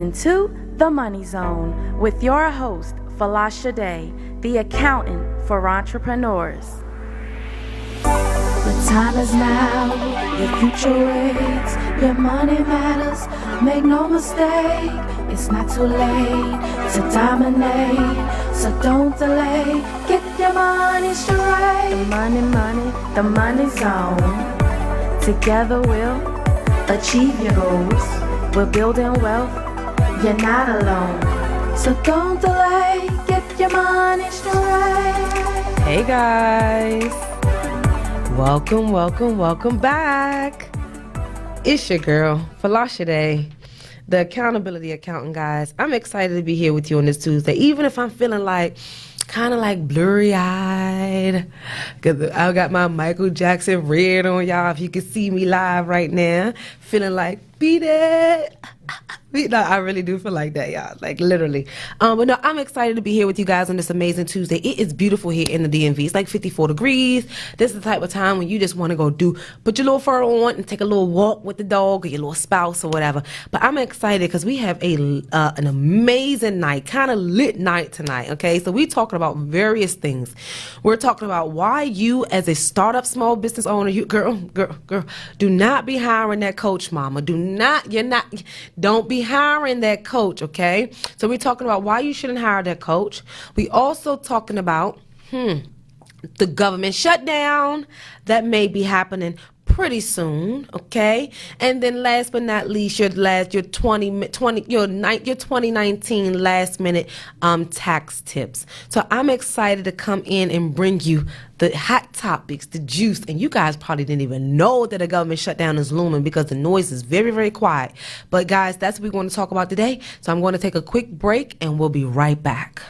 Into the Money Zone with your host, Falasha Day, the accountant for entrepreneurs. The time is now, your future waits, your money matters, make no mistake, it's not too late to dominate, so don't delay, get your money straight. The money zone, together we'll achieve your goals, we're building wealth. You're not alone, so don't delay, get your money straight. Hey guys, welcome back. It's your girl, Falasha Day, the accountability accountant, guys. I'm excited to be here with you on this Tuesday, even if I'm feeling kind of blurry-eyed, because I got my Michael Jackson red on, y'all. If you can see me live right now, feeling beat it. No, I really do feel like that, y'all. Literally. But no, I'm excited to be here with you guys on this amazing Tuesday. It is beautiful here in the DMV. It's 54 degrees. This is the type of time when you just want to put your little fur on and take a little walk with the dog or your little spouse or whatever. But I'm excited because we have an amazing night, kind of lit night tonight, okay? So we're talking about various things. We're talking about why you, as a startup small business owner, you girl, do not be hiring that coach, mama. Don't be hiring that coach, okay? So we're talking about why you shouldn't hire that coach. We also talking about the government shutdown that may be happening pretty soon, okay? And then last but not least, your 2019 last minute tax tips. So I'm excited to come in and bring you the hot topics, the juice, and you guys probably didn't even know that a government shutdown is looming because the noise is very, very quiet. But guys, that's what we're going to talk about today. So I'm going to take a quick break and we'll be right back.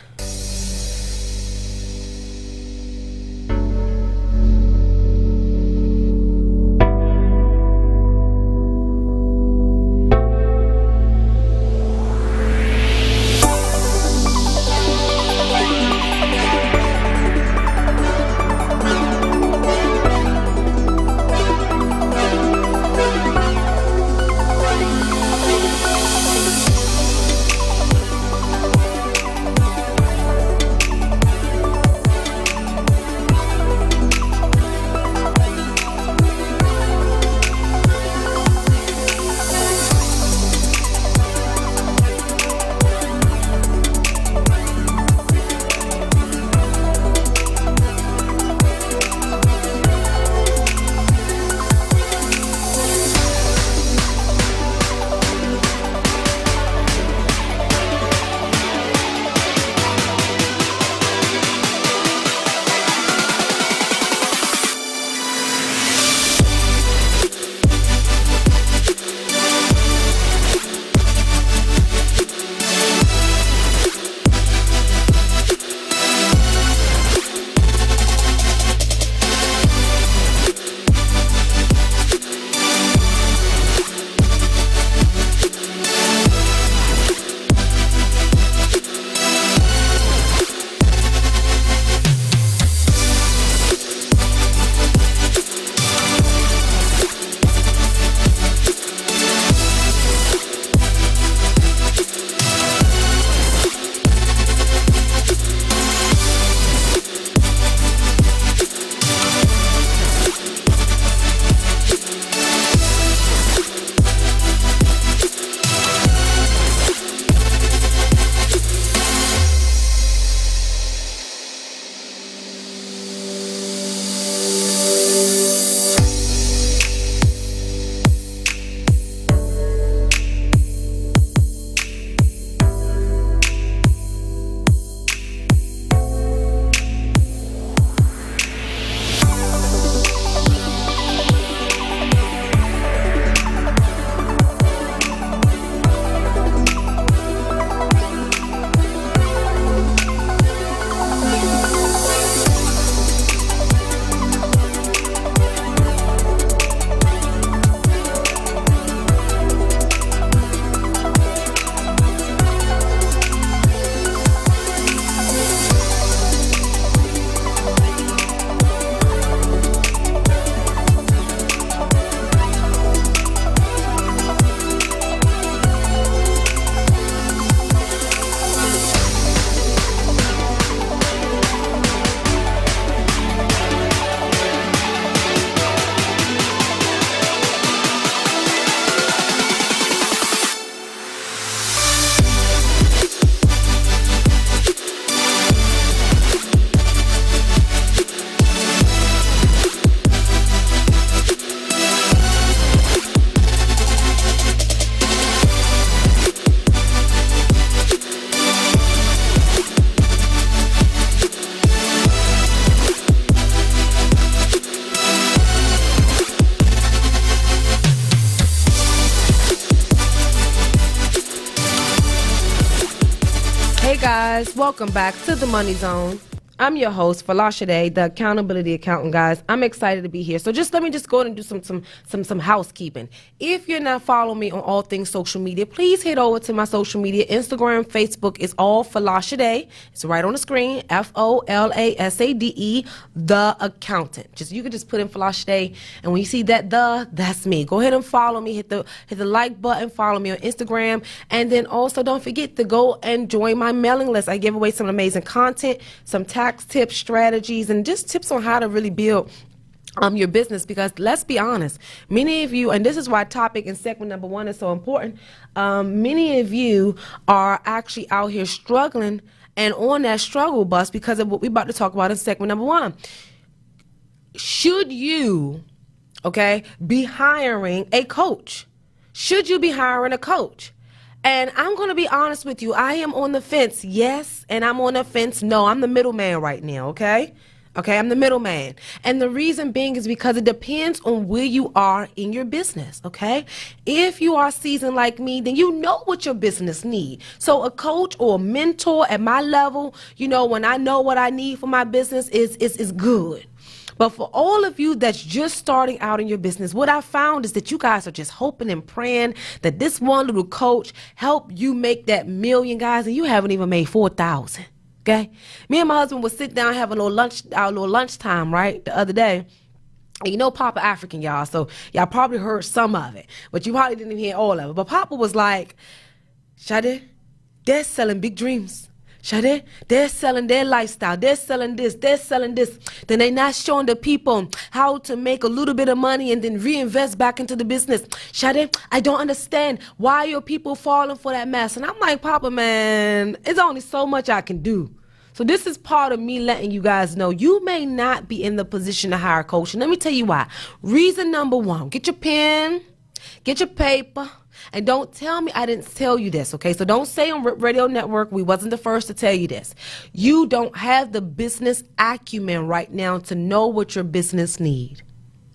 Hey guys, welcome back to the Money Zone. I'm your host, Falasha Day, the accountability accountant, guys. I'm excited to be here. So let me go ahead and do some housekeeping. If you're not following me on all things social media, please head over to my social media. Instagram, Facebook is all Falasha Day. It's right on the screen, FOLASADE, the accountant. You can just put in Falasha Day, and when you see that's me. Go ahead and follow me. Hit the like button. Follow me on Instagram, and then also don't forget to go and join my mailing list. I give away some amazing content, some tax tips, strategies, and just tips on how to really build your business, because let's be honest, many of you, and this is why topic in segment number 1 is so important, many of you are actually out here struggling and on that struggle bus because of what we're about to talk about in segment number 1. Should you, be hiring a coach? Should you be hiring a coach? And I'm going to be honest with you. I am on the fence, yes, and I'm on the fence, no. I'm the middleman right now, okay? I'm the middleman. And the reason being is because it depends on where you are in your business, okay? If you are seasoned like me, then you know what your business needs. So a coach or a mentor at my level, when I know what I need for my business is good. But for all of you that's just starting out in your business, what I found is that you guys are just hoping and praying that this one little coach help you make that million, guys, and you haven't even made 4,000. Okay? Me and my husband would sit down having our little lunchtime, right, the other day. And Papa African, y'all, so y'all probably heard some of it, but you probably didn't hear all of it. But Papa was like, Shade, they're selling big dreams. Shade, they're selling their lifestyle. They're selling this. They're selling this. Then they're not showing the people how to make a little bit of money and then reinvest back into the business. Shade, I don't understand why your people falling for that mess. And I'm like, Papa, man, it's only so much I can do. So this is part of me letting you guys know you may not be in the position to hire a coach. And let me tell you why. Reason number 1, get your pen, get your paper. And don't tell me I didn't tell you this, okay? So don't say on Radio Network we wasn't the first to tell you this. You don't have the business acumen right now to know what your business needs.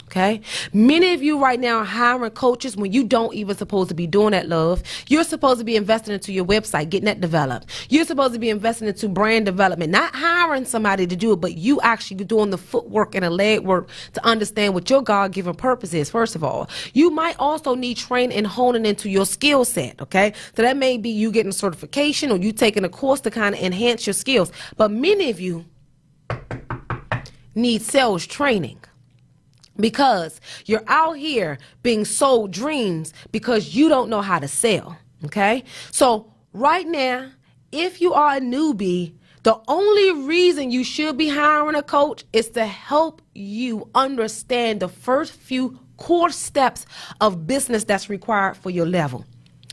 Okay? Many of you right now are hiring coaches when you don't even supposed to be doing that, love. You're supposed to be investing into your website, getting that developed. You're supposed to be investing into brand development, not hiring somebody to do it, but you actually doing the footwork and the leg work to understand what your God-given purpose is, first of all. You might also need training and honing into your skill set, okay? So that may be you getting a certification or you taking a course to kind of enhance your skills. But many of you need sales training. Because you're out here being sold dreams because you don't know how to sell, okay? So right now, if you are a newbie, the only reason you should be hiring a coach is to help you understand the first few core steps of business that's required for your level.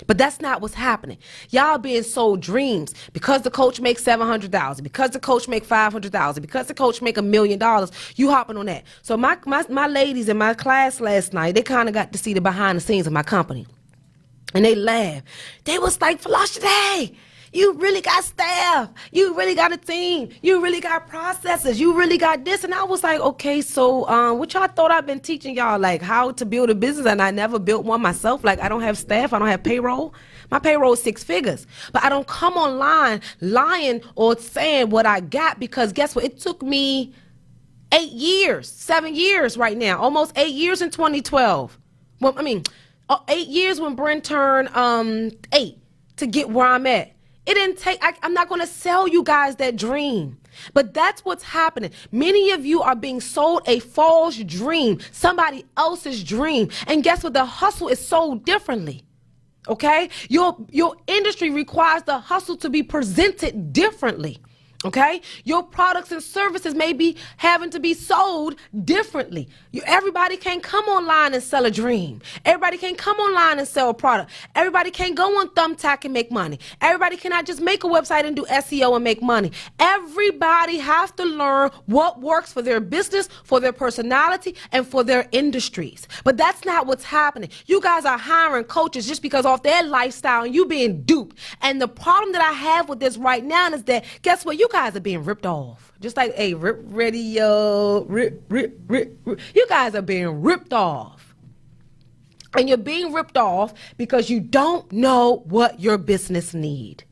But that's not what's happening. Y'all being sold dreams because the coach makes $700,000, because the coach make $500,000, because the coach make $1 million. You hopping on that. So my ladies in my class last night, they kind of got to see the behind the scenes of my company, and they laughed. They was like, Falasha Day, you really got staff. You really got a team. You really got processes. You really got this. And I was like, okay, so what y'all thought I've been teaching y'all, like how to build a business, and I never built one myself? Like I don't have staff. I don't have payroll. My payroll is 6 figures. But I don't come online lying or saying what I got, because guess what? It took me 7 years right now, almost 8 years in 2012. Well, 8 years when Brent turned 8 to get where I'm at. It didn't take, I'm not going to sell you guys that dream. But that's what's happening. Many of you are being sold a false dream, somebody else's dream. And guess what? The hustle is sold differently. Okay? Your industry requires the hustle to be presented differently. Okay? Your products and services may be having to be sold differently. Everybody can't come online and sell a dream. Everybody can't come online and sell a product. Everybody can't go on Thumbtack and make money. Everybody cannot just make a website and do SEO and make money. Everybody has to learn what works for their business, for their personality, and for their industries. But that's not what's happening. You guys are hiring coaches just because off their lifestyle, and you being duped. And the problem that I have with this right now is that, guess what? You guys are being ripped off. Just like a rip radio, rip. You guys are being ripped off. And you're being ripped off because you don't know what your business need.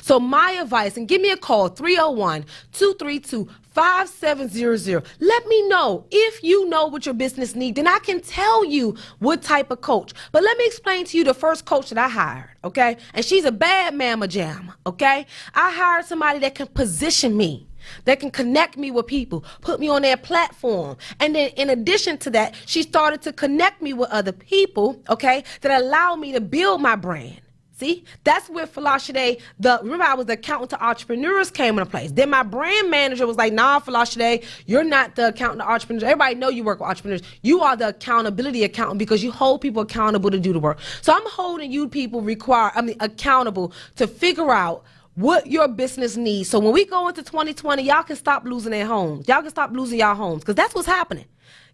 So my advice, and give me a call, 301-232-5700. Let me know if you know what your business needs, then I can tell you what type of coach. But let me explain to you the first coach that I hired, okay? And she's a bad mamma jamma, okay? I hired somebody that can position me, that can connect me with people, put me on their platform. And then in addition to that, she started to connect me with other people, okay, that allow me to build my brand. See, that's where Falashade, remember I was the accountant to entrepreneurs came into place. Then my brand manager was like, nah, Falashade, you're not the accountant to entrepreneurs. Everybody know you work with entrepreneurs. You are the accountability accountant because you hold people accountable to do the work. So I'm holding you people accountable to figure out what your business needs. So when we go into 2020, y'all can stop losing their homes. Y'all can stop losing y'all homes because that's what's happening.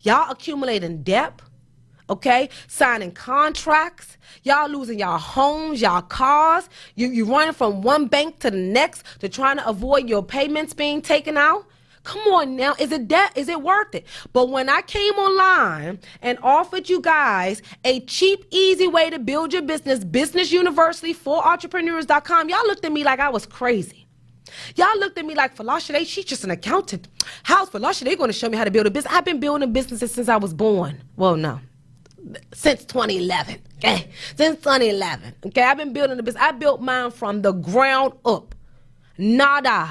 Y'all accumulating debt. Okay, signing contracts, y'all losing y'all homes, y'all cars, you running from one bank to the next to trying to avoid your payments being taken out. Come on now, is it worth it? But when I came online and offered you guys a cheap, easy way to build your business, Business University for Entrepreneurs.com, y'all looked at me like I was crazy. Y'all looked at me like, Falashade, she's just an accountant. How's Falashade going to show me how to build a business? I've been building businesses since I was born. Well, no. Since 2011, okay? Since 2011, okay? I've been building the business. I built mine from the ground up. Nada.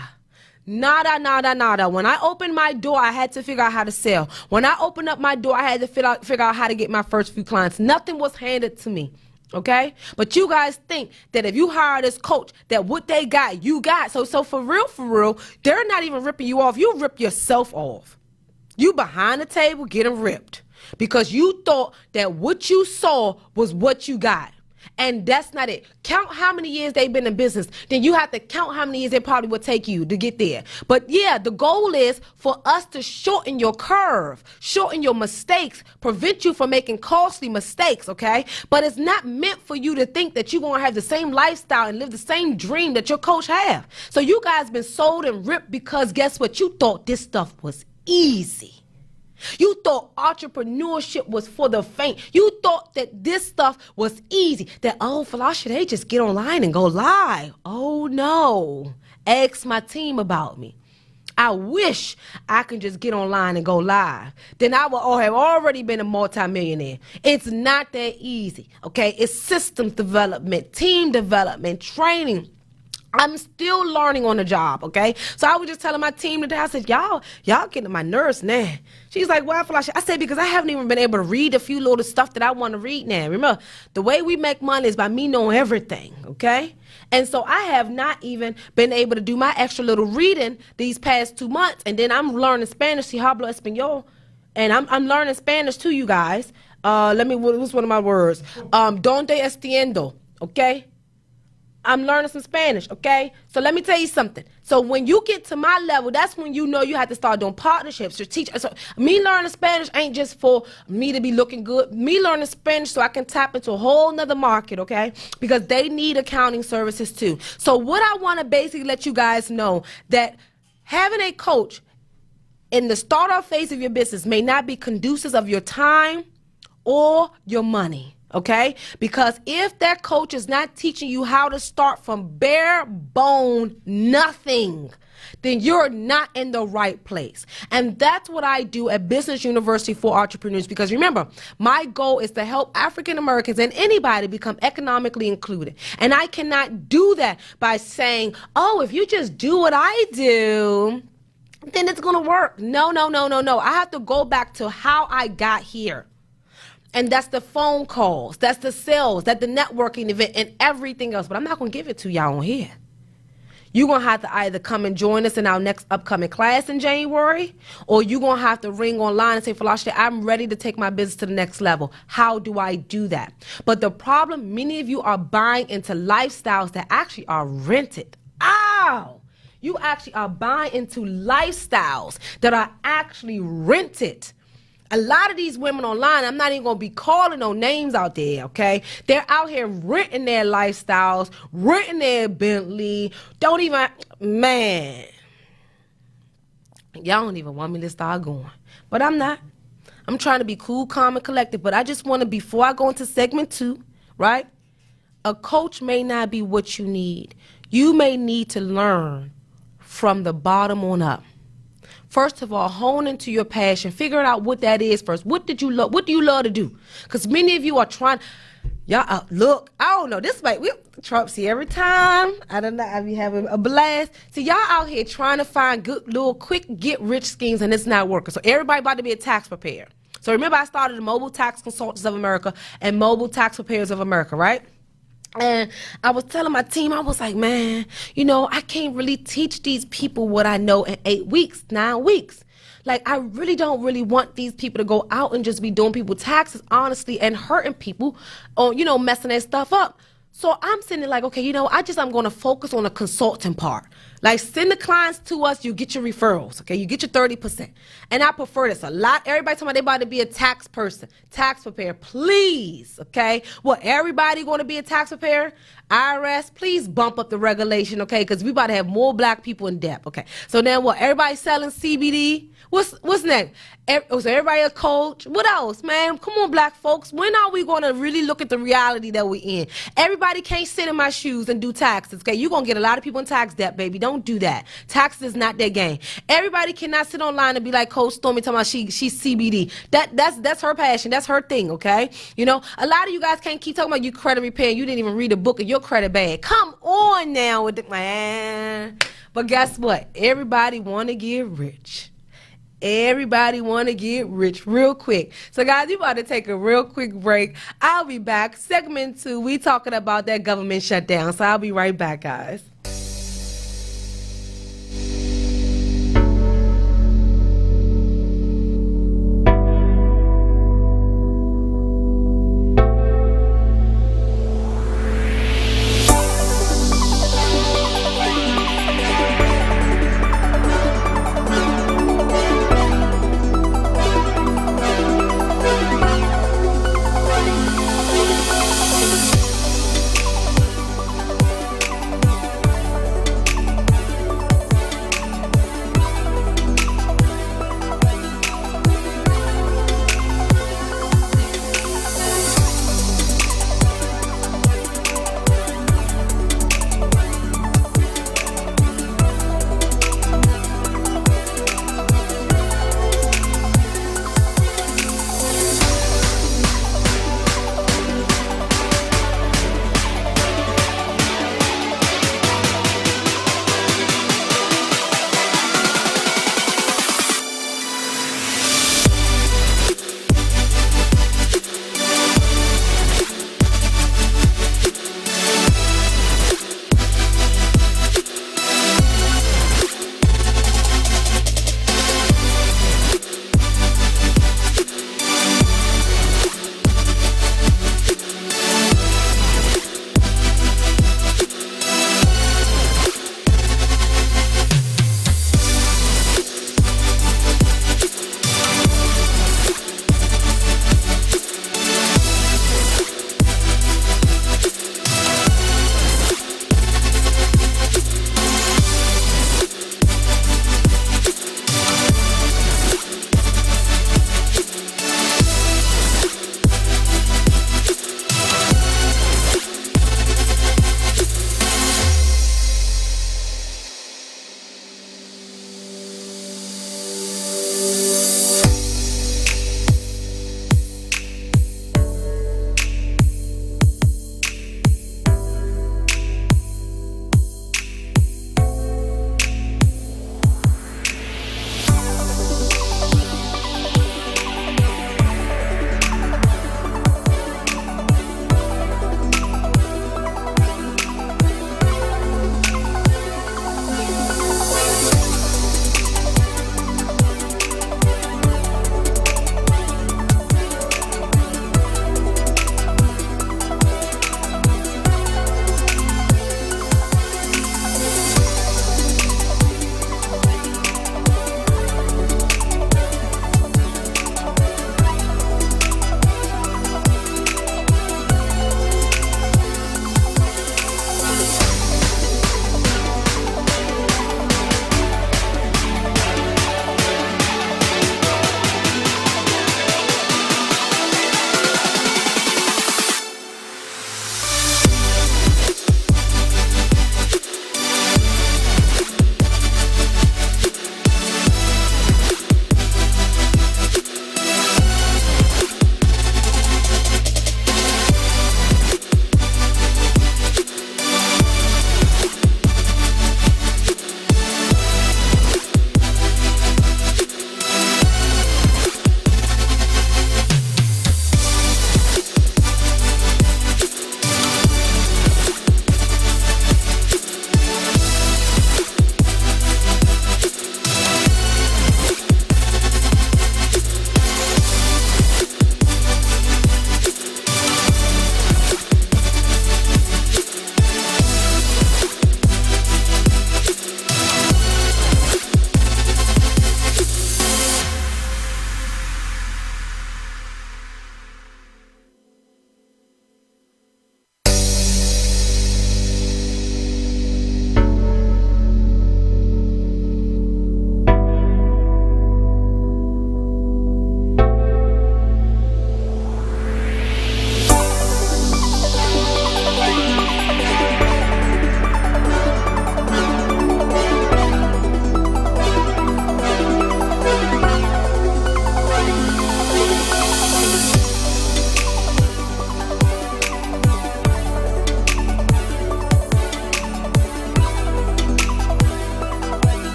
When I opened my door, I had to figure out how to sell. When I opened up my door, I had to figure out how to get my first few clients. Nothing was handed to me, okay? But you guys think that if you hire this coach, that what they got, you got. So for real, they're not even ripping you off. You rip yourself off. You behind the table getting ripped. Because you thought that what you saw was what you got. And that's not it. Count how many years they've been in business. Then you have to count how many years it probably would take you to get there. But yeah, the goal is for us to shorten your curve, shorten your mistakes, prevent you from making costly mistakes, okay? But it's not meant for you to think that you're going to have the same lifestyle and live the same dream that your coach have. So you guys been sold and ripped because guess what? You thought this stuff was easy. You thought entrepreneurship was for the faint. You thought that this stuff was easy. That, oh, Falashade, just get online and go live. Oh, no. Ask my team about me. I wish I could just get online and go live. Then I would have already been a multimillionaire. It's not that easy, okay? It's systems development, team development, training. I'm still learning on the job, okay? So I was just telling my team today, I said, y'all getting on my nerves now. She's like, why, Felicia? I said, because I haven't even been able to read a few little stuff that I want to read now. Remember, the way we make money is by me knowing everything, okay? And so I have not even been able to do my extra little reading these past 2 months. And then I'm learning Spanish, si hablo español. And I'm learning Spanish too, you guys. What's one of my words? Donde estiendo, okay? I'm learning some Spanish, okay? So let me tell you something. So when you get to my level, that's when you know you have to start doing partnerships or teach. So me learning Spanish ain't just for me to be looking good. Me learning Spanish so I can tap into a whole nother market, okay? Because they need accounting services too. So what I want to basically let you guys know that having a coach in the startup phase of your business may not be conducive of your time or your money. Okay? Because if that coach is not teaching you how to start from bare bone nothing, then you're not in the right place. And that's what I do at Business University for Entrepreneurs. Because remember, my goal is to help African Americans and anybody become economically included. And I cannot do that by saying, oh, if you just do what I do, then it's going to work. No. I have to go back to how I got here. And that's the phone calls, that's the sales, that's the networking event, and everything else. But I'm not going to give it to y'all on here. You're going to have to either come and join us in our next upcoming class in January, or you're going to have to ring online and say, Falashade, I'm ready to take my business to the next level. How do I do that? But the problem, many of you are buying into lifestyles that actually are rented. Ow! You actually are buying into lifestyles that are actually rented. A lot of these women online, I'm not even going to be calling no names out there, okay? They're out here renting their lifestyles, renting their Bentley. Man. Y'all don't even want me to start going. But I'm not. I'm trying to be cool, calm, and collected. But I just want to, before I go into segment 2, right? a coach may not be what you need. You may need to learn from the bottom on up. First of all, hone into your passion. Figure out what that is first. What do you love to do? Because many of you are trying. Y'all, look, I don't know. This might, Trump see every time. I don't know. I be having a blast. See, y'all out here trying to find good little quick get rich schemes, and it's not working. So everybody about to be a tax preparer. So remember, I started the Mobile Tax Consultants of America and Mobile Tax Preparers of America, right? And I was telling my team, I was like, man, I can't really teach these people what I know in 8 weeks, 9 weeks. Like, I really don't really want these people to go out and just be doing people taxes, honestly, and hurting people on, messing their stuff up. So I'm sitting there like, okay, I'm going to focus on the consulting part. Like, send the clients to us, you get your referrals, okay? You get your 30%. And I prefer this a lot. Everybody talking about they about to be a tax person, tax preparer, please, okay? Well, everybody going to be a tax preparer? IRS, please bump up the regulation, okay? Because we about to have more black people in debt, okay? So then what, everybody selling CBD? What's next? So everybody a coach? What else, man? Come on, black folks. When are we going to really look at the reality that we're in? Everybody can't sit in my shoes and do taxes, okay? You're going to get a lot of people in tax debt, baby. Don't do that. Taxes is not their game. Everybody cannot sit online and be like Coach Stormy talking about she's CBD. That's her passion. That's her thing, okay? A lot of you guys can't keep talking about you credit repair. You didn't even read a book of your credit bad. Come on now with the man. But guess what? Everybody want to get rich. Everybody want to get rich real quick. So, guys, we about to take a real quick break. I'll be back. Segment 2, we talking about that government shutdown. So I'll be right back, guys.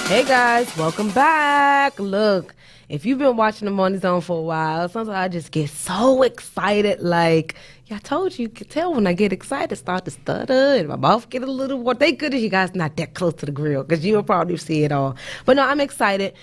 Hey guys, welcome back. Look, if you've been watching the Money Zone for a while, sometimes I just get so excited. Like, yeah, I told you, you could tell when I get excited, start to stutter and my mouth get a little more. Thank goodness you guys not that close to the grill because you'll probably see it all. But no, I'm excited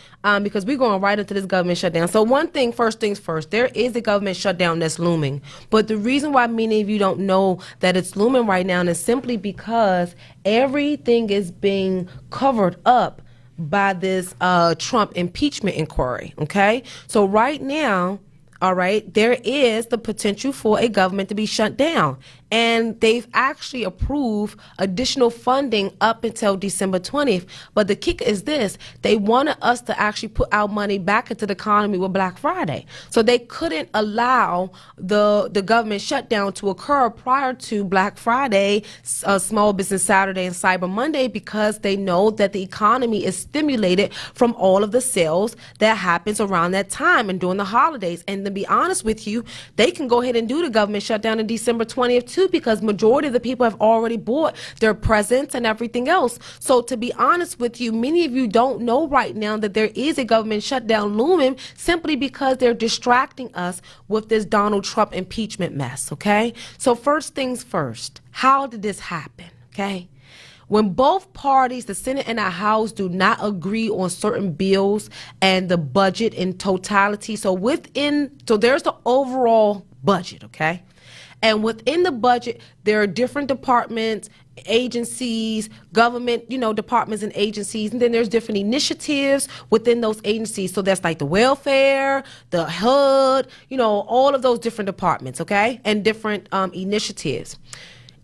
because we're going right into this government shutdown. So one thing, first things first, there is a government shutdown that's looming. But the reason why many of you don't know that it's looming right now is simply because everything is being covered up by this Trump impeachment inquiry, okay? So right now, all right, there is the potential for a government to be shut down. And they've actually approved additional funding up until December 20th. But the kicker is this. They wanted us to actually put our money back into the economy with Black Friday. So they couldn't allow the government shutdown to occur prior to Black Friday, Small Business Saturday, and Cyber Monday because they know that the economy is stimulated from all of the sales that happens around that time and during the holidays. And to be honest with you, they can go ahead and do the government shutdown on December 20th too, because majority of the people have already bought their presents and everything else. So to be honest with you, many of you don't know right now that there is a government shutdown looming simply because they're distracting us with this Donald Trump impeachment mess, okay? So first things first, how did this happen, okay? When both parties, the Senate and the House, do not agree on certain bills and the budget in totality, so there's the overall budget, okay? And within the budget, there are different departments, agencies, government, departments and agencies, and then there's different initiatives within those agencies. So that's like the welfare, the HUD, all of those different departments, okay, and different initiatives.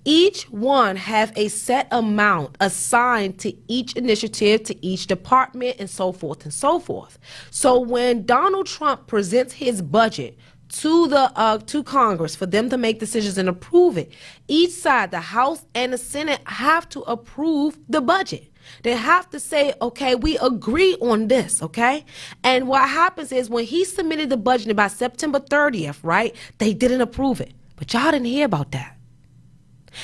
Each one have a set amount assigned to each initiative, to each department, and so forth and so forth. So when Donald Trump presents his budget to Congress for them to make decisions and approve it, each side, the House and the Senate, have to approve the budget. They have to say, okay, we agree on this, okay? And what happens is when he submitted the budget by September 30th, right, they didn't approve it. But y'all didn't hear about that.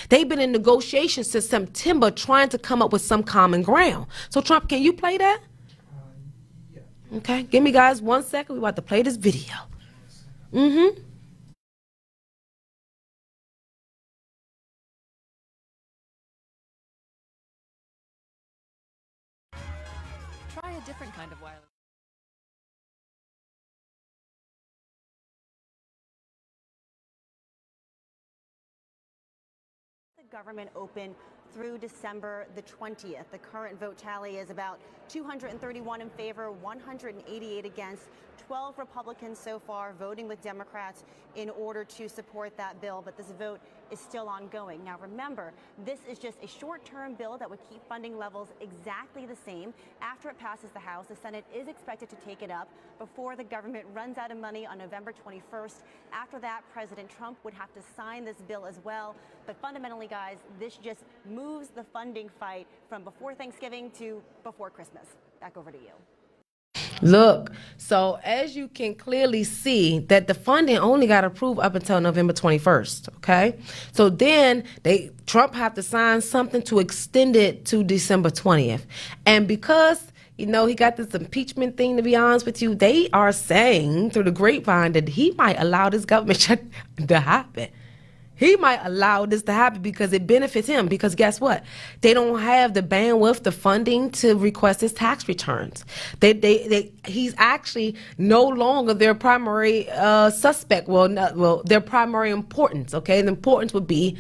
They've been in negotiations since September trying to come up with some common ground. So, Trump, can you play that? Yeah. Okay, give me, guys, 1 second. We're about to play this video. Mm-hmm. Try a different kind of wireless. The government open through December the 20th. The current vote tally is about 231 in favor, 188 against, 12 Republicans so far voting with Democrats in order to support that bill, but this vote is still ongoing. Now remember, this is just a short-term bill that would keep funding levels exactly the same. After it passes the House, the Senate is expected to take it up before the government runs out of money on November 21st. After that, President Trump would have to sign this bill as well. But fundamentally, guys, this just moves the funding fight from before Thanksgiving to before Christmas. Back over to you. Look, so as you can clearly see that the funding only got approved up until November 21st, okay? So then Trump have to sign something to extend it to December 20th. And because, he got this impeachment thing, to be honest with you, they are saying through the grapevine that he might allow this government shutdown to happen. He might allow this to happen because it benefits him. Because guess what? They don't have the bandwidth, the funding to request his tax returns. He's actually no longer their primary suspect. Their primary importance. Okay, the importance would be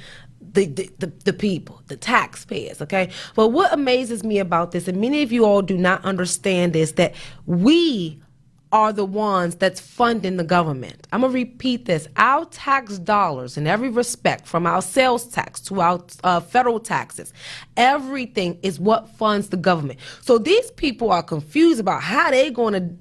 the people, the taxpayers. Okay, but what amazes me about this, and many of you all do not understand this, that we are the ones that's funding the government. I'm gonna repeat this. Our tax dollars in every respect, from our sales tax to our federal taxes, everything is what funds the government. So these people are confused about how they gonna,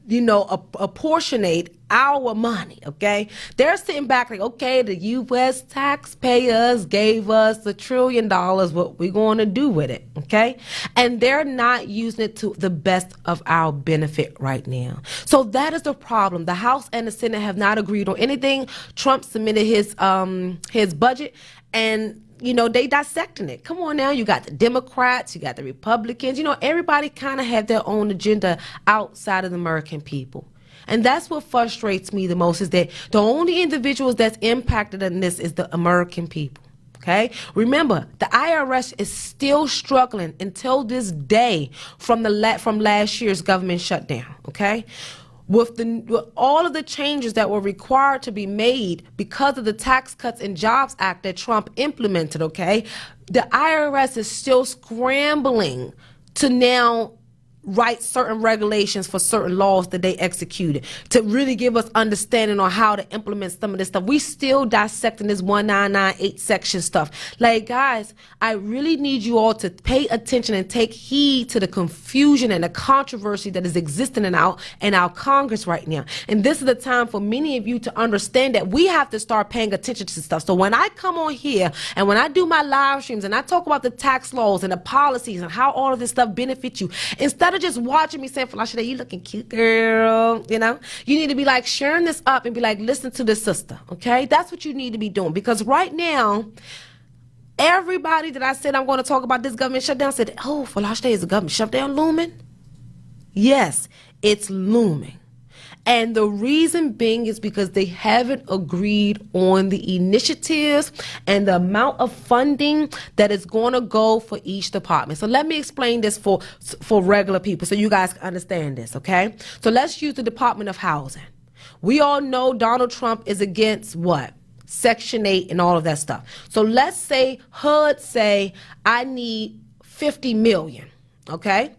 apportionate our money, okay? They're sitting back like, okay, the U.S. taxpayers gave us $1 trillion. What we going to do with it, okay? And they're not using it to the best of our benefit right now. So that is the problem. The House and the Senate have not agreed on anything. Trump submitted his budget, and they dissecting it. Come on now, you got the Democrats, you got the Republicans, everybody kind of have their own agenda outside of the American people. And that's what frustrates me the most, is that the only individuals that's impacted in this is the American people. Okay? Remember, the IRS is still struggling until this day from last year's government shutdown. Okay? With all of the changes that were required to be made because of the Tax Cuts and Jobs Act that Trump implemented, okay, the IRS is still scrambling to now write certain regulations for certain laws that they executed to really give us understanding on how to implement some of this stuff. We still dissecting this 1998 section stuff. Like, guys, I really need you all to pay attention and take heed to the confusion and the controversy that is existing in our Congress right now. And this is the time for many of you to understand that we have to start paying attention to stuff. So when I come on here and when I do my live streams and I talk about the tax laws and the policies and how all of this stuff benefits you, instead of just watching me saying, Felasha, you looking cute, girl, you need to be like sharing this up and be like, listen to this sister, okay? That's what you need to be doing, because right now, everybody that I said I'm going to talk about this government shutdown said, oh, Felasha, is the government shutdown looming? Yes, it's looming. And the reason being is because they haven't agreed on the initiatives and the amount of funding that is going to go for each department. So let me explain this for regular people so you guys can understand this, okay? So let's use the Department of Housing. We all know Donald Trump is against what? Section 8 and all of that stuff. So let's say HUD say, I need 50 million, okay?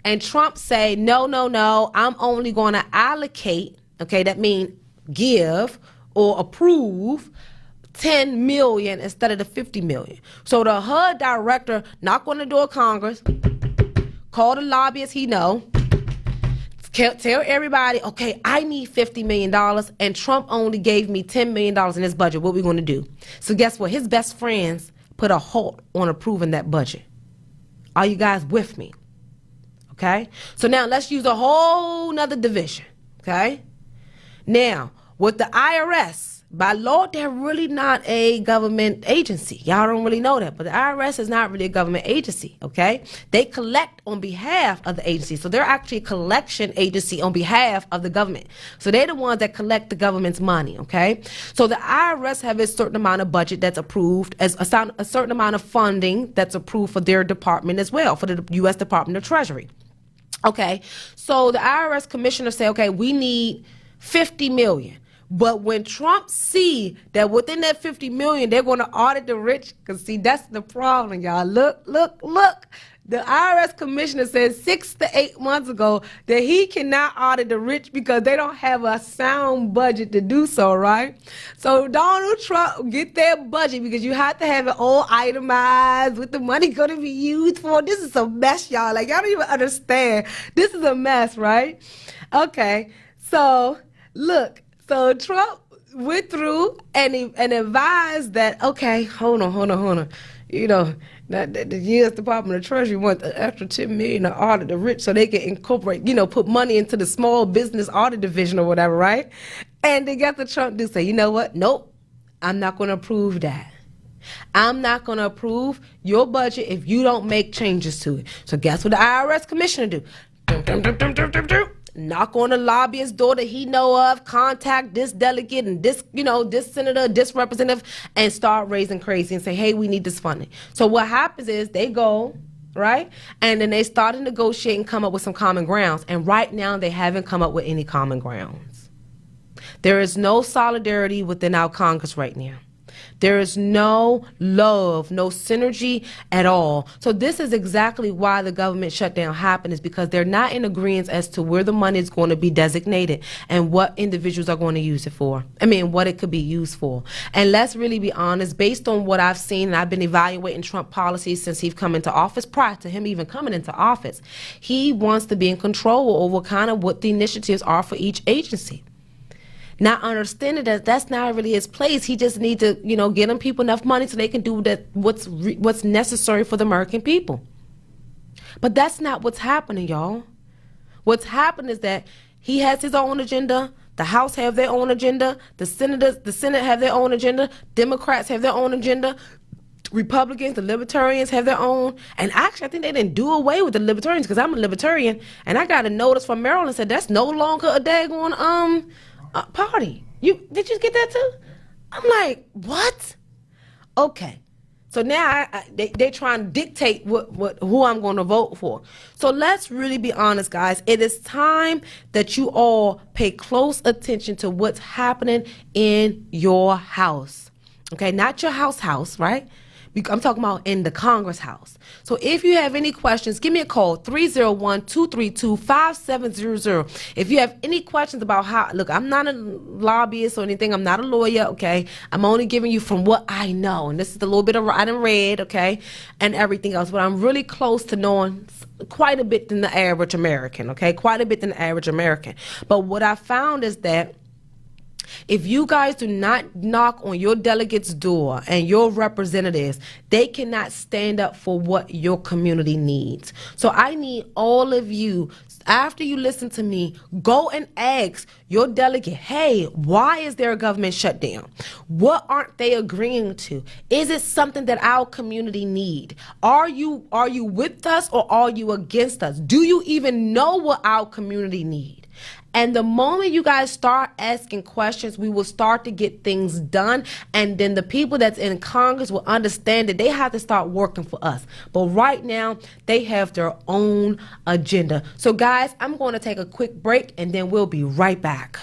And Trump say, no, I'm only going to allocate, okay, that means give or approve 10 million instead of the 50 million. So the HUD director knock on the door of Congress, call the lobbyists he know, tell everybody, okay, I need $50 million and Trump only gave me $10 million in his budget. What are we going to do? So guess what? His best friends put a halt on approving that budget. Are you guys with me? Okay, so now let's use a whole nother division. Okay, now with the IRS, by law, they're really not a government agency. Y'all don't really know that, but the IRS is not really a government agency. Okay, they collect on behalf of the agency, so they're actually a collection agency on behalf of the government. So they're the ones that collect the government's money. Okay, so the IRS have a certain amount of budget that's approved, as a certain amount of funding that's approved for their department as well, for the U.S. Department of Treasury. Okay, so the IRS commissioner say, okay, we need 50 million. But when Trump see that within that 50 million, they're going to audit the rich, because see, that's the problem, y'all. Look. The IRS commissioner said 6 to 8 months ago that he cannot audit the rich because they don't have a sound budget to do so, right? So Donald Trump get their budget, because you have to have it all itemized, what the money going to be used for. This is a mess, y'all. Like, y'all don't even understand. This is a mess, right? Okay, so look. So Trump went through and advised that, okay, hold on. The U.S. Department of Treasury wants an extra $10 million to audit the rich so they can incorporate, put money into the small business audit division or whatever, right? And they got the Trump to say, you know what? Nope, I'm not going to approve that. I'm not going to approve your budget if you don't make changes to it. So guess what the IRS commissioner do? Knock on the lobbyist door that he know of, contact this delegate and this, this senator, this representative, and start raising crazy and say, hey, we need this funding. So what happens is they go, right? And then they start to negotiate and come up with some common grounds. And right now they haven't come up with any common grounds. There is no solidarity within our Congress right now. There is no love, no synergy at all. So this is exactly why the government shutdown happened, is because they're not in agreement as to where the money is going to be designated and what individuals are going to use it for. What it could be used for. And let's really be honest, based on what I've seen, and I've been evaluating Trump policies since he's come into office, prior to him even coming into office, he wants to be in control over kind of what the initiatives are for each agency. Not understanding that that's not really his place. He just needs to, get them people enough money so they can do what's necessary for the American people. But that's not what's happening, y'all. What's happening is that he has his own agenda. The House have their own agenda. The Senate have their own agenda. Democrats have their own agenda. Republicans, the Libertarians have their own. And actually, I think they didn't do away with the Libertarians because I'm a Libertarian. And I got a notice from Maryland said that's no longer a daggone party. Did you get that too? I'm like, what? Okay. So now they're trying to dictate who I'm going to vote for. So let's really be honest, guys. It is time that you all pay close attention to what's happening in your house. Okay, not your house, right? I'm talking about in the Congress House. So if you have any questions, give me a call, 301-232-5700. If you have any questions about look, I'm not a lobbyist or anything. I'm not a lawyer, okay? I'm only giving you from what I know. And this is a little bit of I done read, okay? And everything else. But I'm really close to knowing quite a bit than the average American, okay? Quite a bit than the average American. But what I found is that if you guys do not knock on your delegates' door and your representatives, they cannot stand up for what your community needs. So I need all of you, after you listen to me, go and ask your delegate, hey, why is there a government shutdown? What aren't they agreeing to? Is it something that our community need? Are you with us or are you against us? Do you even know what our community need? And the moment you guys start asking questions, we will start to get things done. And then the people that's in Congress will understand that they have to start working for us. But right now, they have their own agenda. So guys, I'm going to take a quick break and then we'll be right back.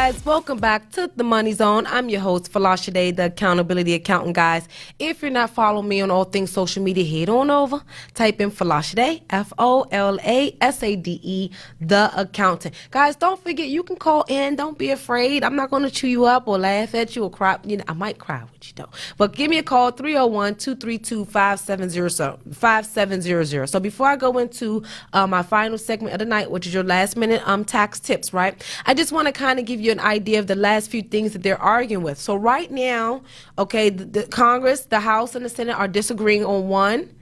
guys, welcome back to the Money Zone. I'm your host, Falasha Day, the Accountability Accountant, guys. If you're not following me on all things social media, head on over, type in Falasha Day, Folasade, the Accountant. Guys, don't forget, you can call in. Don't be afraid. I'm not going to chew you up or laugh at you or cry. You know, I might cry with you, though. But give me a call, 301-232-5700. So before I go into my final segment of the night, which is your last minute tax tips, right? I just want to kind of give you an idea of the last few things that they're arguing with. So right now, okay, the Congress, the House, and the Senate are disagreeing on one,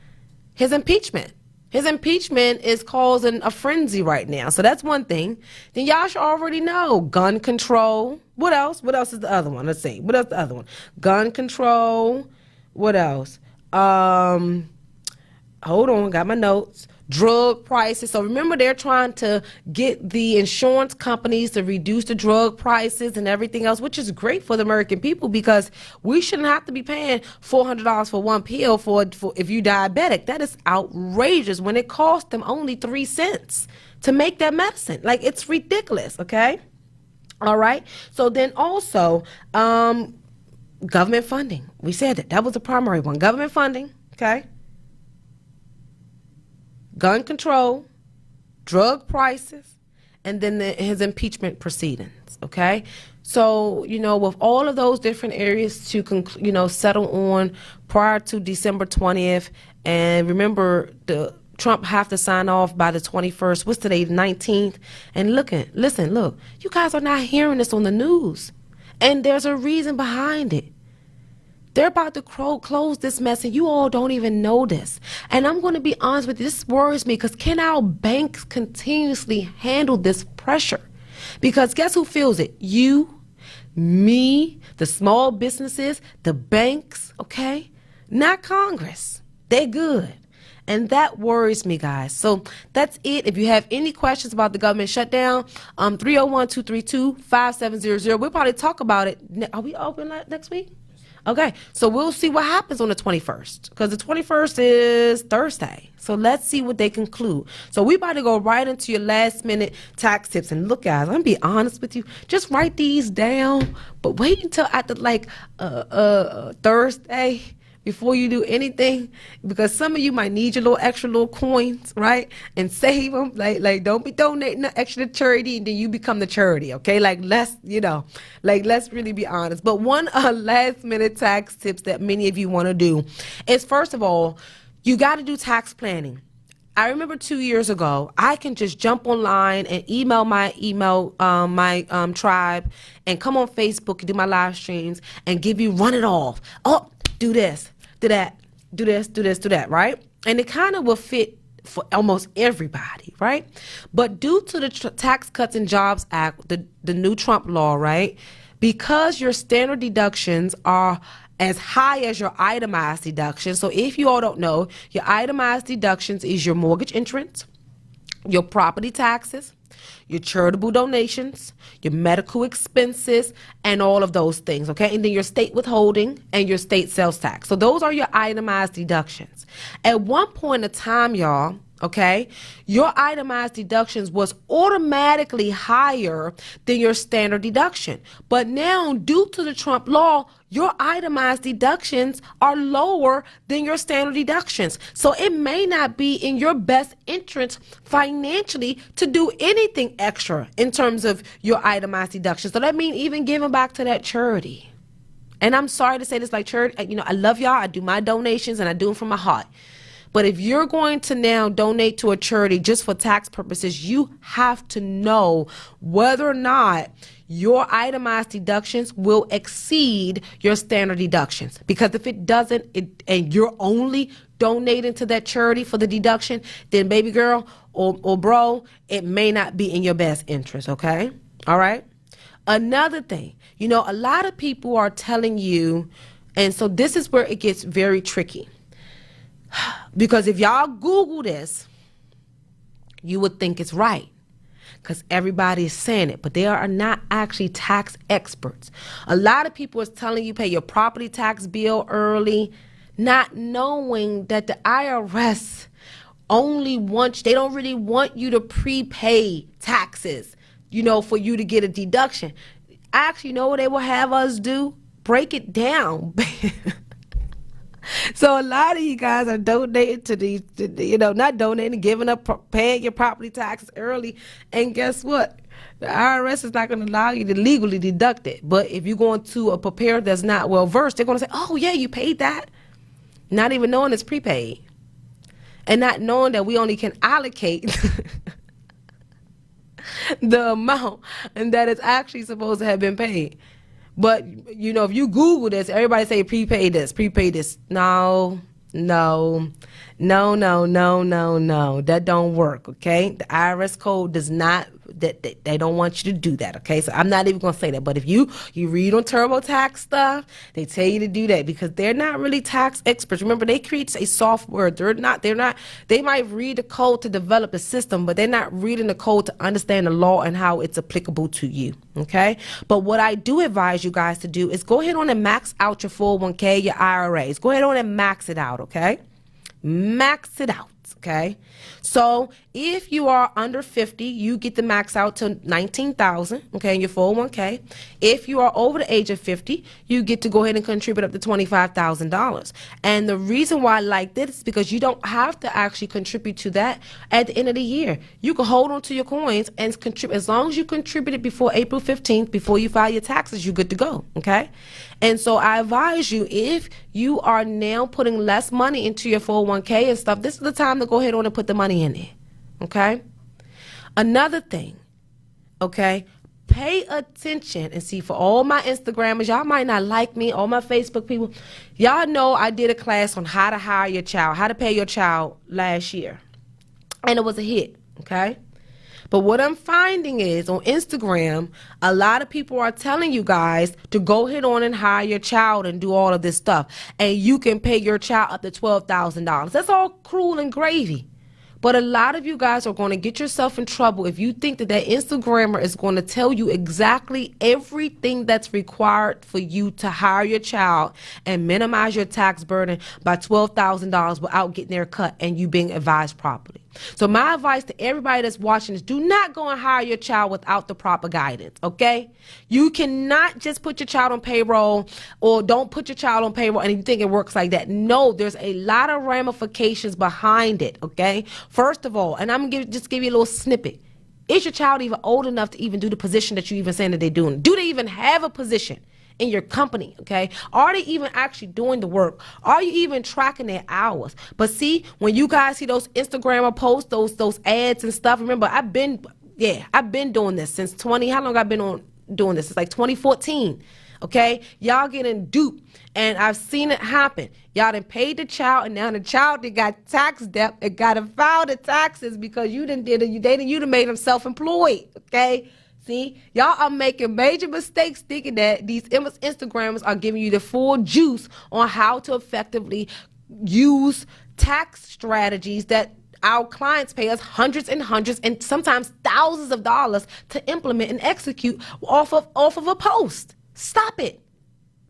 his impeachment. His impeachment is causing a frenzy right now. So that's one thing. Then y'all should already know gun control. What else? What else is the other one? Let's see. What else is the other one? Gun control. What else? Hold on, got my notes. Drug prices. So remember, they're trying to get the insurance companies to reduce the drug prices and everything else, which is great for the American people because we shouldn't have to be paying $400 for one pill for if you're diabetic. That is outrageous when it costs them only 3 cents to make that medicine. Like, it's ridiculous, okay? All right. So then also, government funding. We said that was the primary one. Government funding, okay? Gun control, drug prices, and then his impeachment proceedings, okay? So, you know, with all of those different areas to, settle on prior to December 20th, and remember, Trump have to sign off by the 21st. What's today, the 19th? And look, you guys are not hearing this on the news, and there's a reason behind it. They're about to close this mess, and you all don't even know this. And I'm going to be honest with you, this worries me, because can our banks continuously handle this pressure? Because guess who feels it? You, me, the small businesses, the banks, okay? Not Congress. They're good. And that worries me, guys. So that's it. If you have any questions about the government shutdown, 301-232-5700. We'll probably talk about it. Are we open next week? Okay, so we'll see what happens on the 21st, because the 21st is Thursday. So let's see what they conclude. So we about to go right into your last minute tax tips. And look, guys, I'm gonna be honest with you. Just write these down, but wait until after Thursday before you do anything, because some of you might need your little coins, right? And save them. Like don't be donating the extra to charity and then you become the charity, okay? Let's really be honest. But one last minute tax tips that many of you want to do is, first of all, you got to do tax planning. I remember 2 years ago, I can just jump online and email my tribe and come on Facebook and do my live streams and run it off. Oh, do this, do that, do this, do this, do that, right? And it kind of will fit for almost everybody, right? But due to the Tax Cuts and Jobs Act, the new Trump law, right? Because your standard deductions are as high as your itemized deductions. So if you all don't know, your itemized deductions is your mortgage insurance, your property taxes, your charitable donations, your medical expenses, and all of those things, okay? And then your state withholding and your state sales tax. So those are your itemized deductions. At one point in time, y'all, okay, your itemized deductions was automatically higher than your standard deduction. But now, due to the Trump law, your itemized deductions are lower than your standard deductions. So it may not be in your best interest financially to do anything extra in terms of your itemized deductions. So that means even giving back to that charity. And I'm sorry to say this, like charity, I love y'all. I do my donations and I do them from my heart. But if you're going to now donate to a charity just for tax purposes, you have to know whether or not your itemized deductions will exceed your standard deductions. Because if it doesn't, and you're only donating to that charity for the deduction, then baby girl or bro, it may not be in your best interest, okay? All right? Another thing, a lot of people are telling you, and so this is where it gets very tricky. Because if y'all Google this, you would think it's right, because everybody is saying it, but they are not actually tax experts. A lot of people is telling you pay your property tax bill early, not knowing that the IRS they don't really want you to prepay taxes, for you to get a deduction. Actually, you know what they will have us do? Break it down. So a lot of you guys are donating to these, not donating, giving up, paying your property taxes early. And guess what? The IRS is not going to allow you to legally deduct it. But if you're going to a preparer that's not well versed, they're going to say, oh, yeah, you paid that. Not even knowing it's prepaid. And not knowing that we only can allocate the amount and that it's actually supposed to have been paid. But, if you Google this, everybody say prepaid this, prepaid this. No. That don't work, okay? The IRS code does not, they don't want you to do that, okay? So I'm not even going to say that. But if you read on TurboTax stuff, they tell you to do that because they're not really tax experts. Remember, they create a software. They might read the code to develop the system, but they're not reading the code to understand the law and how it's applicable to you, okay? But what I do advise you guys to do is go ahead on and max out your 401k, your IRAs. Go ahead on and max it out, okay? Max it out, okay? So if you are under 50, you get the max out to $19,000, okay, in your 401k. If you are over the age of 50, you get to go ahead and contribute up to $25,000. And the reason why I like this is because you don't have to actually contribute to that at the end of the year. You can hold on to your coins and contribute. As long as you contributed before April 15th, before you file your taxes, you're good to go, okay? And so I advise you, if you are now putting less money into your 401k and stuff, this is the time to go ahead on and put the money in there, okay? Another thing, okay, pay attention and see, for all my Instagrammers, y'all might not like me, all my Facebook people, y'all know I did a class on how to hire your child, how to pay your child last year, and it was a hit, okay? But what I'm finding is on Instagram, a lot of people are telling you guys to go ahead on and hire your child and do all of this stuff. And you can pay your child up to $12,000. That's all cruel and gravy. But a lot of you guys are going to get yourself in trouble if you think that Instagrammer is going to tell you exactly everything that's required for you to hire your child and minimize your tax burden by $12,000 without getting their cut and you being advised properly. So my advice to everybody that's watching is, do not go and hire your child without the proper guidance, okay? You cannot just put your child on payroll, or don't put your child on payroll and you think it works like that. No, there's a lot of ramifications behind it, okay? First of all, and I'm going to just give you a little snippet. Is your child even old enough to even do the position that you even saying that they're doing? Do they even have a position in your company, okay? Are they even actually doing the work? Are you even tracking their hours? But see, when you guys see those Instagram posts, those ads and stuff, remember, I've been doing this since how long I've been doing this? It's like 2014, okay? Y'all getting duped, and I've seen it happen. Y'all done paid the child, and now the child that got tax debt and got to file the taxes because you done made them self-employed, okay? See, y'all are making major mistakes thinking that these Instagrammers are giving you the full juice on how to effectively use tax strategies that our clients pay us hundreds and sometimes thousands of dollars to implement and execute off of a post. Stop it.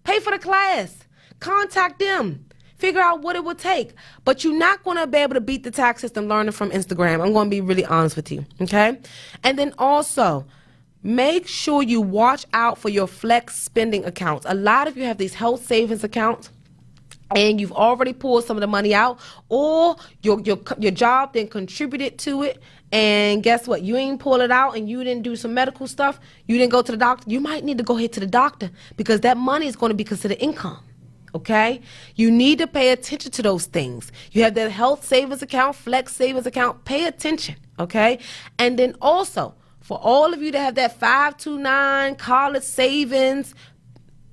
Pay for the class. Contact them. Figure out what it would take. But you're not going to be able to beat the tax system learning from Instagram. I'm going to be really honest with you, okay? And then also, make sure you watch out for your flex spending accounts. A lot of you have these health savings accounts, and you've already pulled some of the money out, or your job then contributed to it, and guess what? You ain't pull it out, and you didn't do some medical stuff. You didn't go to the doctor. You might need to go ahead to the doctor because that money is going to be considered income. Okay? You need to pay attention to those things. You have that health savings account, flex savings account. Pay attention. Okay? And then also, for all of you that have that 529 college savings,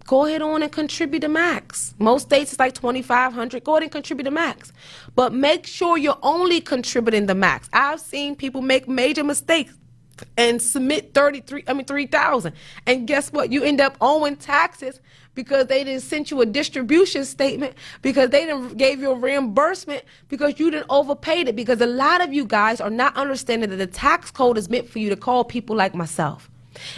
go ahead on and contribute the max. Most states it's like $2,500. Go ahead and contribute the max. But make sure you're only contributing the max. I've seen people make major mistakes and submit $3,000. And guess what? You end up owing taxes because they didn't send you a distribution statement, because they didn't gave you a reimbursement because you didn't overpaid it. Because a lot of you guys are not understanding that the tax code is meant for you to call people like myself.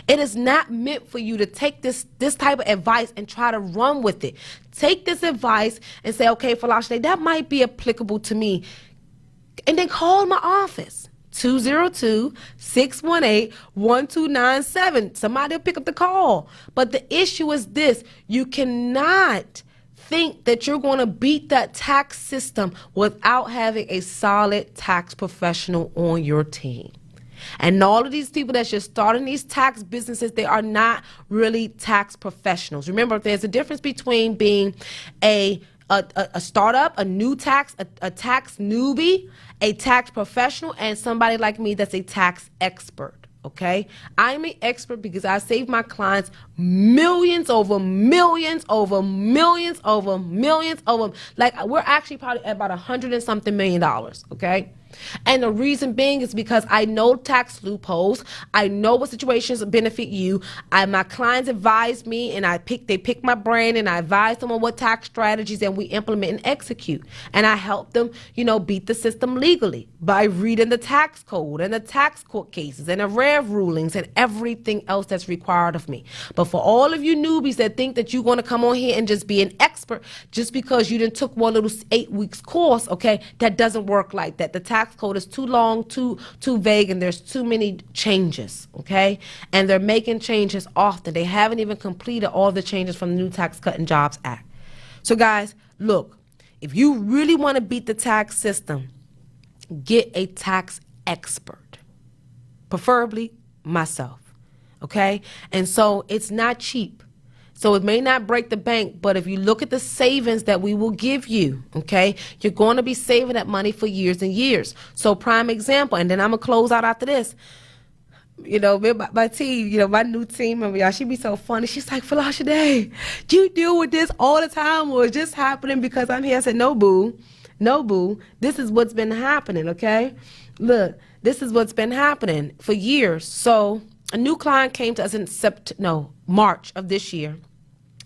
It is not meant for you to take this type of advice and try to run with it. Take this advice and say, okay, Falashe, that might be applicable to me. And then call my office. 202-618-1297. Somebody will pick up the call. But the issue is this: you cannot think that you're going to beat that tax system without having a solid tax professional on your team. And all of these people that's just starting these tax businesses, they are not really tax professionals. Remember, there's a difference between being a startup, a tax newbie, a tax professional, and somebody like me that's a tax expert. Okay, I'm an expert because I save my clients millions over millions over millions over millions over. Like, we're actually probably at about $100 and something million. Okay. And the reason being is because I know tax loopholes. I know what situations benefit you. My clients advise me, and they pick my brain, and I advise them on what tax strategies, and we implement and execute. And I help them, beat the system legally by reading the tax code and the tax court cases and the REV rulings and everything else that's required of me. But for all of you newbies that think that you're going to come on here and just be an expert just because you didn't took one little 8 weeks course, okay, that doesn't work like that. The tax code is too long, too vague, and there's too many changes, okay? And they're making changes often. They haven't even completed all the changes from the new Tax Cut and Jobs Act. So guys, look, if you really want to beat the tax system, get a tax expert, preferably myself, okay? And so it's not cheap. So it may not break the bank, but if you look at the savings that we will give you, okay, you're going to be saving that money for years and years. So prime example, and then I'm going to close out after this. My team, my new team member, y'all, she be so funny. She's like, Falashade, you deal with this all the time, or it's just happening because I'm here? I said, no, boo. This is what's been happening, okay? Look, this is what's been happening for years. So a new client came to us in March of this year.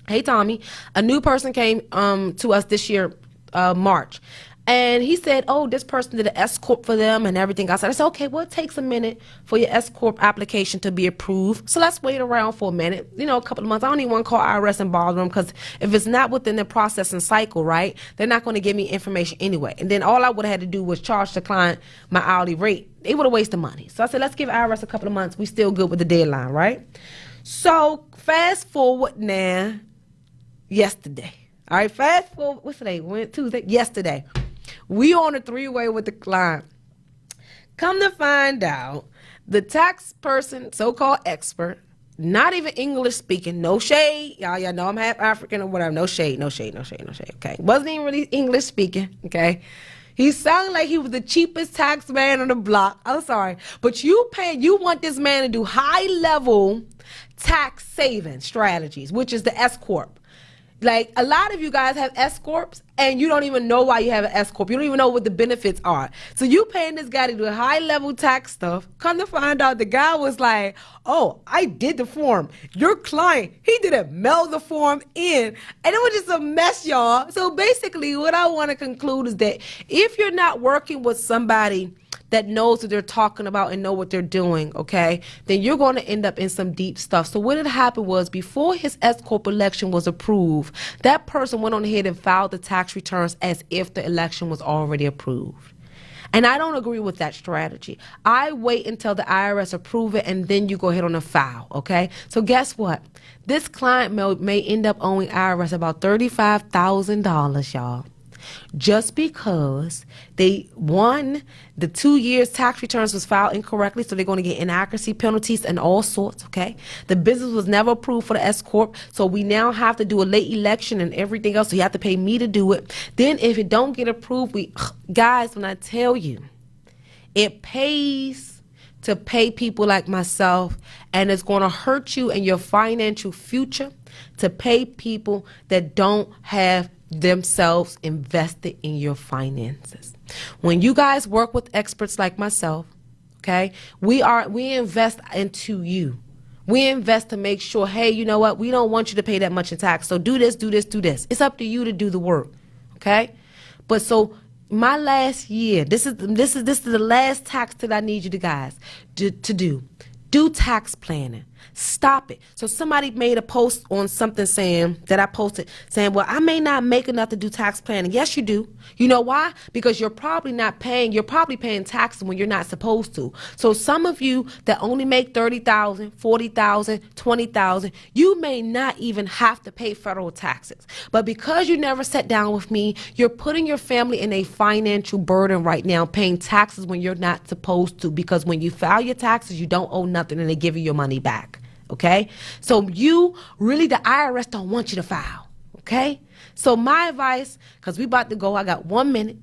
Hey, Tommy, a new person came to us this year, March. And he said, oh, this person did an S-Corp for them and everything else. I said, okay, well, it takes a minute for your S-Corp application to be approved. So let's wait around for a minute, a couple of months. I don't even want to call IRS and bother them, because if it's not within the processing cycle, right, they're not going to give me information anyway. And then all I would have had to do was charge the client my hourly rate. They would have wasted money. So I said, let's give IRS a couple of months. We still good with the deadline, right? So fast forward now, yesterday. All right, fast forward, what's today? Tuesday? Yesterday. We on a three-way with the client. Come to find out, the tax person, so-called expert, not even English speaking, no shade. Y'all know I'm half African or whatever. No shade, okay? Wasn't even really English speaking, okay? He sounded like he was the cheapest tax man on the block. I'm sorry. But you want this man to do high-level tax saving strategies, which is the S-Corp. Like, a lot of you guys have S-Corps, and you don't even know why you have an S-Corp. You don't even know what the benefits are. So you paying this guy to do high-level tax stuff. Come to find out, the guy was like, oh, I did the form. Your client, he didn't mail the form in. And it was just a mess, y'all. So basically, what I want to conclude is that if you're not working with somebody that knows what they're talking about and know what they're doing, okay, then you're going to end up in some deep stuff. So what had happened was, before his S-Corp election was approved, that person went on ahead and filed the tax returns as if the election was already approved. And I don't agree with that strategy. I wait until the IRS approve it, and then you go ahead on and file, okay? So guess what? This client may end up owing IRS about $35,000, y'all, just because the 2 years tax returns was filed incorrectly, so they're going to get inaccuracy penalties and all sorts, okay? The business was never approved for the S-Corp, so we now have to do a late election and everything else, so you have to pay me to do it. Then if it don't get approved, guys, when I tell you, it pays to pay people like myself, and it's going to hurt you in your financial future to pay people that don't have themselves invested in your finances. When you guys work with experts like myself, okay, we invest into you. We invest to make sure, hey, you know what, we don't want you to pay that much in tax, so do this, do this, do this. It's up to you to do the work, okay? But so my last year, this is the last tax that I need you guys to do. Do tax planning. Stop it. So somebody made a post on something saying, that I posted, saying, well, I may not make enough to do tax planning. Yes, you do. You know why? Because you're probably paying taxes when you're not supposed to. So some of you that only make $30,000, $40,000, $20,000, you may not even have to pay federal taxes. But because you never sat down with me, you're putting your family in a financial burden right now, paying taxes when you're not supposed to, because when you file your taxes, you don't owe nothing and they give you your money back. Okay? So you really, the IRS don't want you to file. Okay? So my advice, because we about to go, I got 1 minute.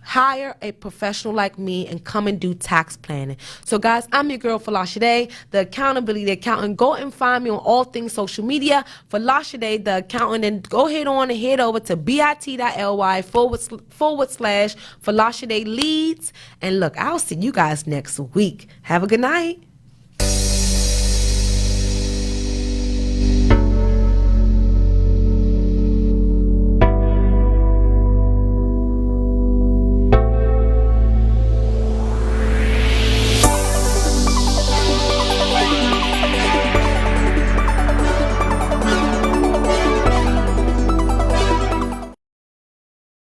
Hire a professional like me and come and do tax planning. So guys, I'm your girl Falashade, the accountability accountant. Go and find me on all things social media, Falashade, the accountant, and go ahead on and head over to bit.ly / Falashade leads. And look, I'll see you guys next week. Have a good night.